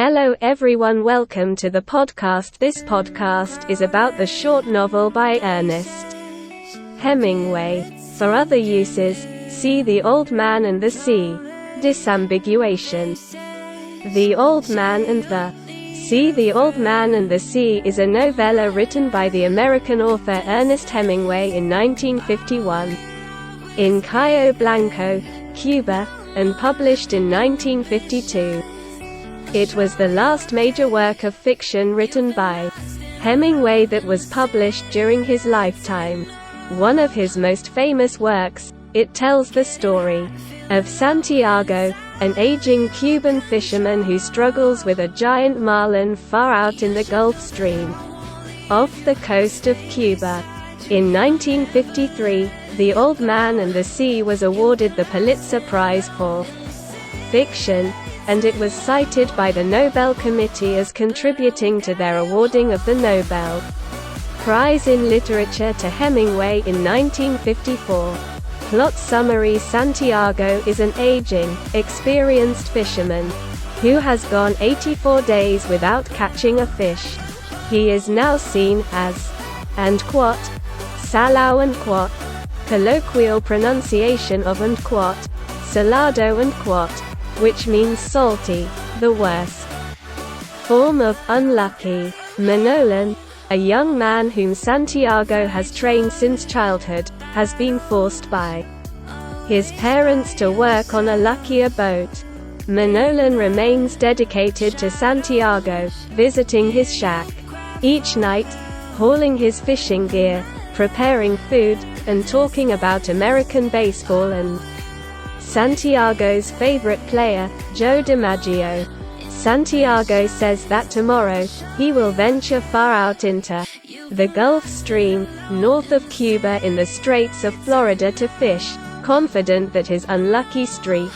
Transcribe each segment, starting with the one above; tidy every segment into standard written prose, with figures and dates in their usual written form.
Hello everyone, welcome to the podcast. This podcast is about the short novel by Ernest Hemingway. For other uses, see The Old Man and the Sea. Disambiguation. The Old Man and the Sea. The Old Man and the Sea is a novella written by the American author Ernest Hemingway in 1951 in Cayo Blanco, Cuba, and published in 1952. It was the last major work of fiction written by Hemingway that was published during his lifetime. One of his most famous works, it tells the story of Santiago, an aging Cuban fisherman who struggles with a giant marlin far out in the Gulf Stream, off the coast of Cuba. In 1953, The Old Man and the Sea was awarded the Pulitzer Prize for fiction, and it was cited by the Nobel Committee as contributing to their awarding of the Nobel Prize in Literature to Hemingway in 1954. Plot summary: Santiago is an aging, experienced fisherman who has gone 84 days without catching a fish. He is now seen as salao, colloquial pronunciation of salado, which means salty, the worst form of unlucky. Marlin, a young man whom Santiago has trained since childhood, has been forced by his parents to work on a luckier boat. Marlin remains dedicated to Santiago, visiting his shack each night, hauling his fishing gear, preparing food, and talking about American baseball and Santiago's favorite player, Joe DiMaggio. Santiago says that tomorrow, he will venture far out into the Gulf Stream, north of Cuba in the Straits of Florida to fish, confident that his unlucky streak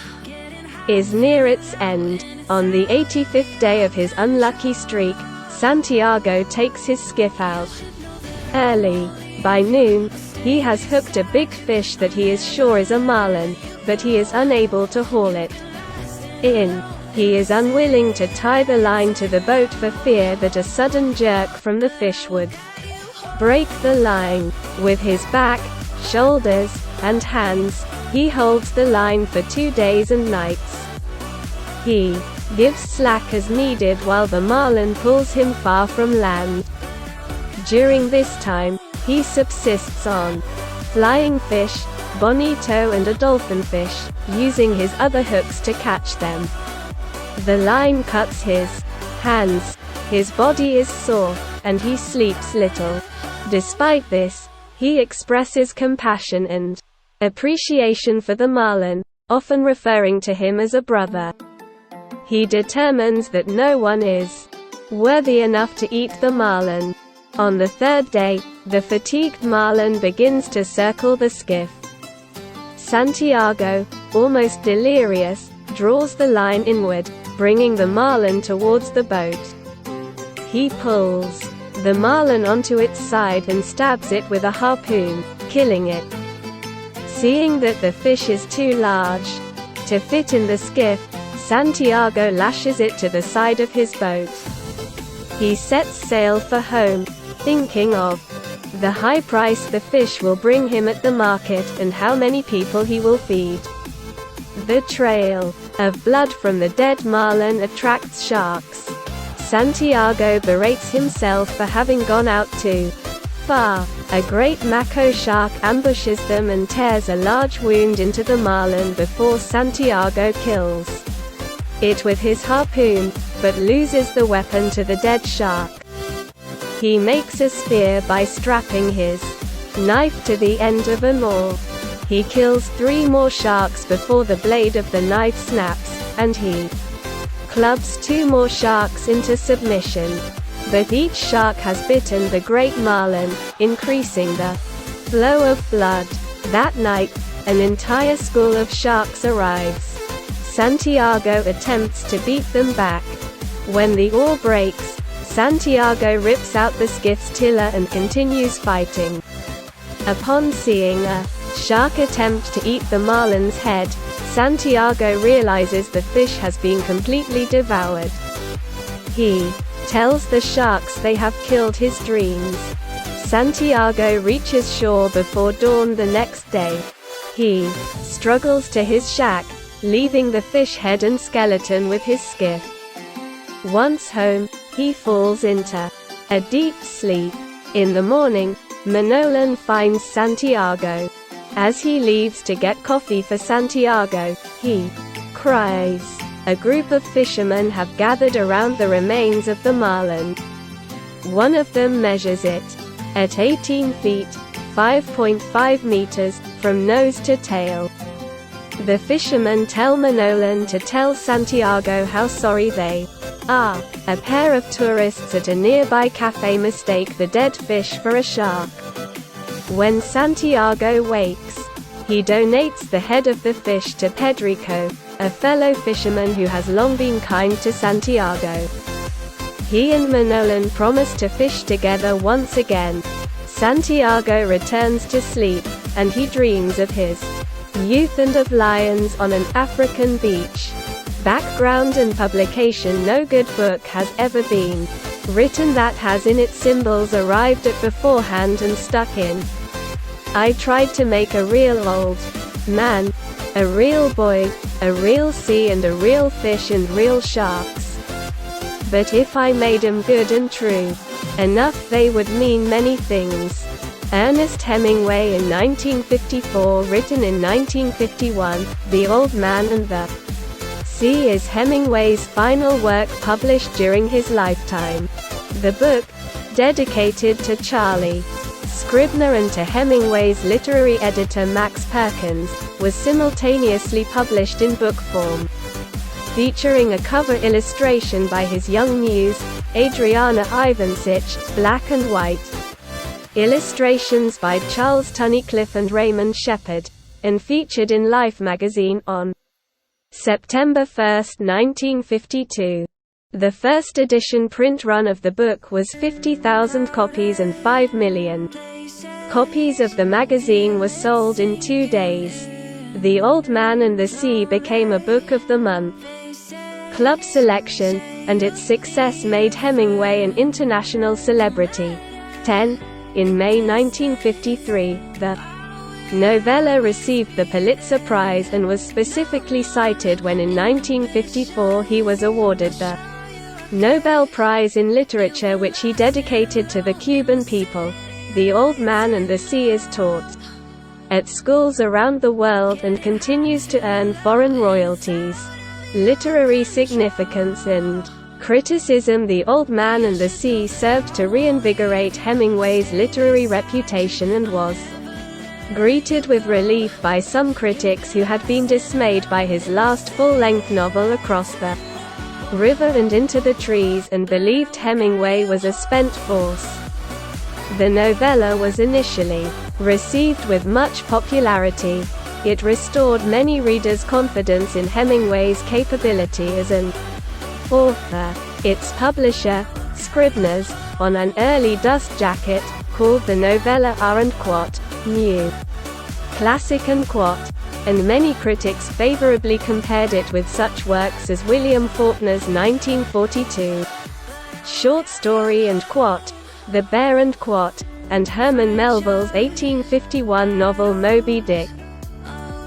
is near its end. On the 85th day of his unlucky streak, Santiago takes his skiff out early. By noon, he has hooked a big fish that he is sure is a marlin, but he is unable to haul it in. He is unwilling to tie the line to the boat for fear that a sudden jerk from the fish would break the line. With his back, shoulders, and hands, he holds the line for 2 days and nights. He gives slack as needed while the marlin pulls him far from land. During this time, he subsists on flying fish, bonito and a dolphinfish, using his other hooks to catch them. The line cuts his hands, his body is sore, and he sleeps little. Despite this, he expresses compassion and appreciation for the marlin, often referring to him as a brother. He determines that no one is worthy enough to eat the marlin. On the third day, the fatigued marlin begins to circle the skiff. Santiago, almost delirious, draws the line inward, bringing the marlin towards the boat. He pulls the marlin onto its side and stabs it with a harpoon, killing it. Seeing that the fish is too large to fit in the skiff, Santiago lashes it to the side of his boat. He sets sail for home, thinking of the high price the fish will bring him at the market and how many people he will feed. The trail of blood from the dead marlin attracts sharks. Santiago berates himself for having gone out too far. A great mako shark ambushes them and tears a large wound into the marlin before Santiago kills it with his harpoon, but loses the weapon to the dead shark. He makes a spear by strapping his knife to the end of an oar. He kills 3 more sharks before the blade of the knife snaps, and he clubs 2 more sharks into submission. But each shark has bitten the great marlin, increasing the flow of blood. That night, an entire school of sharks arrives. Santiago attempts to beat them back. When the oar breaks, Santiago rips out the skiff's tiller and continues fighting. Upon seeing a shark attempt to eat the marlin's head, Santiago realizes the fish has been completely devoured. He tells the sharks they have killed his dreams. Santiago reaches shore before dawn the next day. He struggles to his shack, leaving the fish head and skeleton with his skiff. Once home, he falls into a deep sleep. In the morning, Manolin finds Santiago. As he leaves to get coffee for Santiago, he cries. A group of fishermen have gathered around the remains of the marlin. One of them measures it at 18 feet, 5.5 meters, from nose to tail. The fishermen tell Manolin to tell Santiago how sorry they are. A pair of tourists at a nearby cafe mistake the dead fish for a shark. When Santiago wakes, he donates the head of the fish to Pedrico, a fellow fisherman who has long been kind to Santiago. He and Manolin promise to fish together once again. Santiago returns to sleep, and he dreams of his youth and of lions on an African beach. Background and publication. No good book has ever been written that has in its symbols arrived at beforehand and stuck in. I tried to make a real old man, a real boy, a real sea and a real fish and real sharks. But if I made 'em good and true enough they would mean many things. Ernest Hemingway in 1954. Written in 1951, The Old Man and the Sea is Hemingway's final work published during his lifetime. The book, dedicated to Charlie Scribner and to Hemingway's literary editor Max Perkins, was simultaneously published in book form. Featuring a cover illustration by his young muse, Adriana Ivancic, black and white. Illustrations by Charles Tunnicliffe and Raymond Shepard, and featured in Life magazine on September 1, 1952. The first edition print run of the book was 50,000 copies and 5 million copies of the magazine were sold in 2 days. The Old Man and the Sea became a Book of the Month club selection, and its success made Hemingway an international celebrity. 10. In May 1953, the novella received the Pulitzer Prize and was specifically cited when in 1954 he was awarded the Nobel Prize in Literature, which he dedicated to the Cuban people. The Old Man and the Sea is taught at schools around the world and continues to earn foreign royalties. Literary significance and criticism. The Old Man and the Sea served to reinvigorate Hemingway's literary reputation and was greeted with relief by some critics who had been dismayed by his last full-length novel Across the River and Into the Trees and believed Hemingway was a spent force. The novella was initially received with much popularity. It restored many readers' confidence in Hemingway's capability as an author. Its publisher, Scribner's, on an early dust jacket, called the novella and quote, new classic and quote, and many critics favorably compared it with such works as William Faulkner's 1942 short story and quote, The Bear and quote, and Herman Melville's 1851 novel Moby Dick.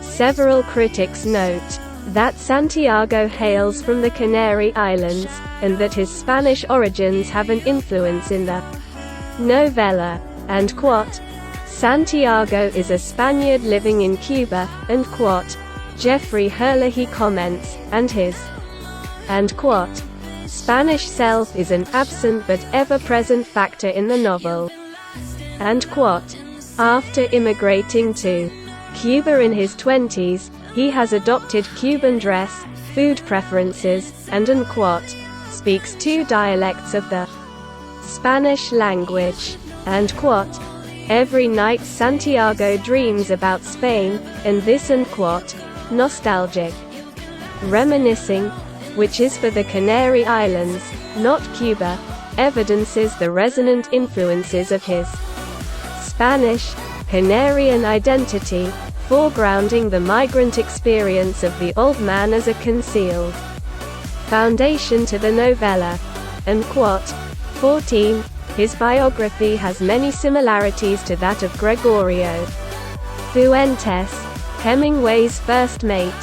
Several critics note that Santiago hails from the Canary Islands, and that his Spanish origins have an influence in the novella, and quote, Santiago is a Spaniard living in Cuba, and quote, Jeffrey Herlihy comments, and his and quote, Spanish self is an absent but ever-present factor in the novel, and quote, after immigrating to Cuba in his 20s, he has adopted Cuban dress, food preferences, and unquote, speaks 2 dialects of the Spanish language, and quote, every night Santiago dreams about Spain, and this unquote, nostalgic reminiscing, which is for the Canary Islands, not Cuba, evidences the resonant influences of his Spanish, Canarian identity, foregrounding the migrant experience of the Old Man as a concealed foundation to the novella. Unquote. 14. His biography has many similarities to that of Gregorio Fuentes, Hemingway's first mate.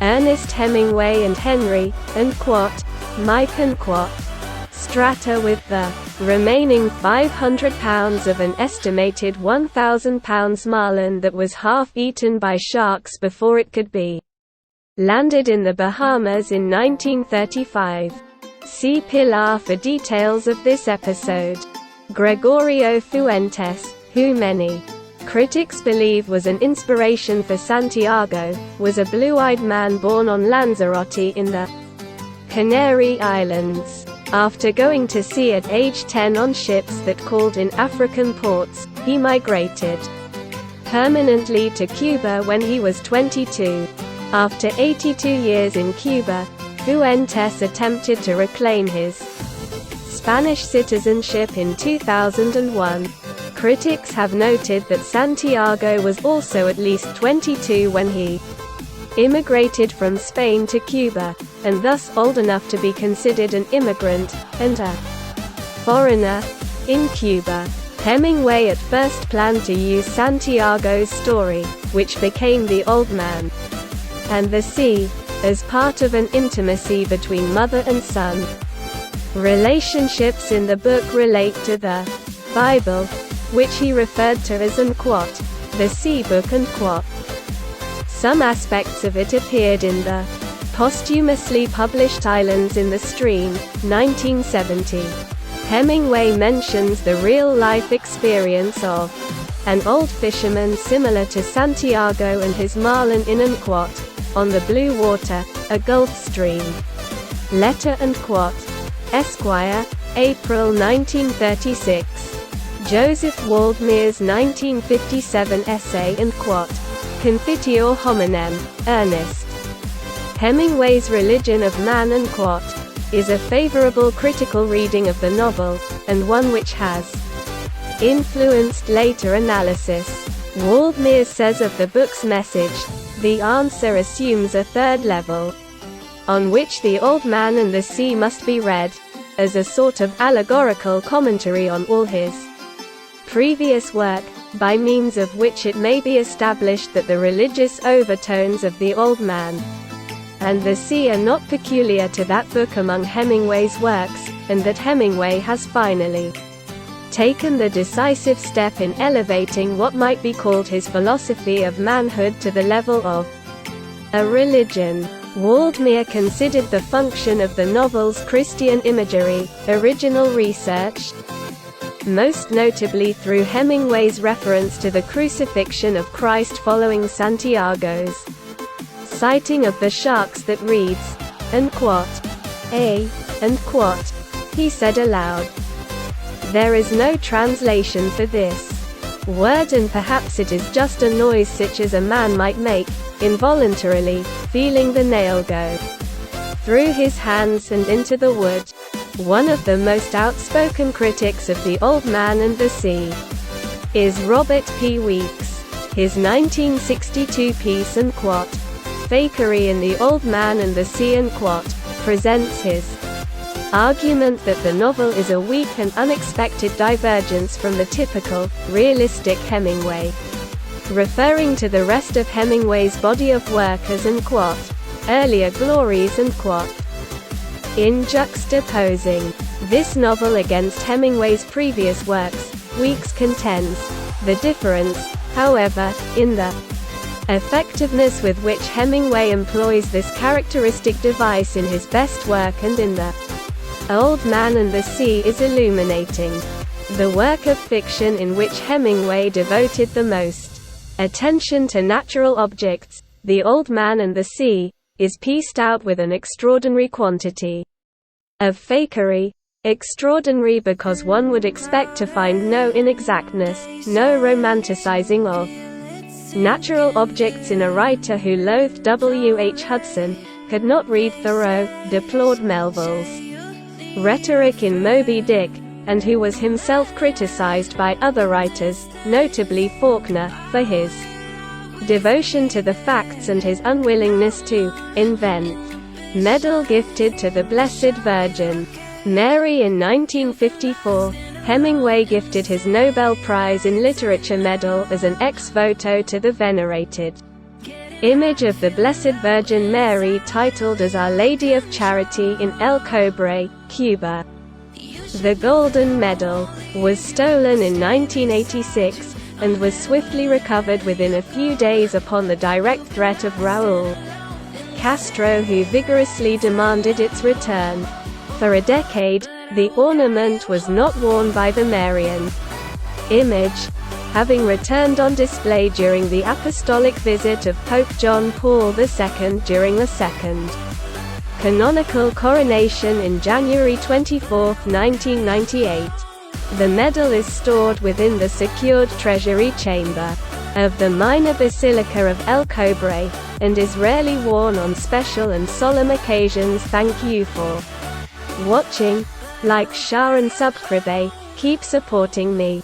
Ernest Hemingway and Henry, unquote, Mike unquote, strata with the remaining 500 pounds of an estimated 1,000 pounds marlin that was half-eaten by sharks before it could be landed in the Bahamas in 1935. See Pilar for details of this episode. Gregorio Fuentes, who many critics believe was an inspiration for Santiago, was a blue-eyed man born on Lanzarote in the Canary Islands. After going to sea at age 10 on ships that called in African ports, he migrated permanently to Cuba when he was 22. After 82 years in Cuba, Fuentes attempted to reclaim his Spanish citizenship in 2001. Critics have noted that Santiago was also at least 22 when he immigrated from Spain to Cuba, and thus old enough to be considered an immigrant, and a foreigner, in Cuba. Hemingway at first planned to use Santiago's story, which became The Old Man and the Sea, as part of an intimacy between mother and son. Relationships in the book relate to the Bible, which he referred to as unquote, the Sea Book unquote. Some aspects of it appeared in the posthumously published Islands in the Stream, 1970. Hemingway mentions the real-life experience of an old fisherman similar to Santiago and his marlin in unquote, on the blue water, a Gulf Stream. Letter unquote. Esquire, April 1936. Joseph Waldmere's 1957 essay unquote, Confiteor Hominem, Ernest Hemingway's Religion of Man unquote, is a favorable critical reading of the novel, and one which has influenced later analysis. Waldmere says of the book's message, the answer assumes a third level, on which The Old Man and the Sea must be read, as a sort of allegorical commentary on all his previous work, by means of which it may be established that the religious overtones of The Old Man and the Sea are not peculiar to that book among Hemingway's works, and that Hemingway has finally taken the decisive step in elevating what might be called his philosophy of manhood to the level of a religion. Waldmere considered the function of the novel's Christian imagery, original research, most notably through Hemingway's reference to the crucifixion of Christ following Santiago's sighting of the sharks that reads, unquote, unquote, he said aloud. There is no translation for this word, and perhaps it is just a noise such as a man might make, involuntarily, feeling the nail go through his hands and into the wood. One of the most outspoken critics of The Old Man and the Sea is Robert P. Weeks. His 1962 piece unquote, Fakery in The Old Man and the Sea unquote, presents his argument that the novel is a weak and unexpected divergence from the typical, realistic Hemingway, referring to the rest of Hemingway's body of work as unquote, earlier glories unquote. In juxtaposing this novel against Hemingway's previous works, Weeks contends the difference, however, in the effectiveness with which Hemingway employs this characteristic device in his best work and in The Old Man and the Sea is illuminating. The work of fiction in which Hemingway devoted the most attention to natural objects, The Old Man and the Sea, is pieced out with an extraordinary quantity of fakery, extraordinary because one would expect to find no inexactness, no romanticizing of natural objects in a writer who loathed W. H. Hudson, could not read Thoreau, deplored Melville's rhetoric in Moby Dick, and who was himself criticized by other writers, notably Faulkner, for his devotion to the facts and his unwillingness to invent. Medal gifted to the Blessed Virgin. Mary in 1954, Hemingway gifted his Nobel Prize in Literature medal as an ex voto to the venerated image of the Blessed Virgin Mary titled as Our Lady of Charity in El Cobre, Cuba. The Golden Medal was stolen in 1986, and was swiftly recovered within a few days upon the direct threat of Raúl Castro, who vigorously demanded its return. For a decade, the ornament was not worn by the Marian image, having returned on display during the apostolic visit of Pope John Paul II during the second canonical coronation in January 24, 1998. The medal is stored within the secured treasury chamber of the minor basilica of El Cobre, and is rarely worn on special and solemn occasions. Thank you for watching. Like, share and subscribe. Keep supporting me.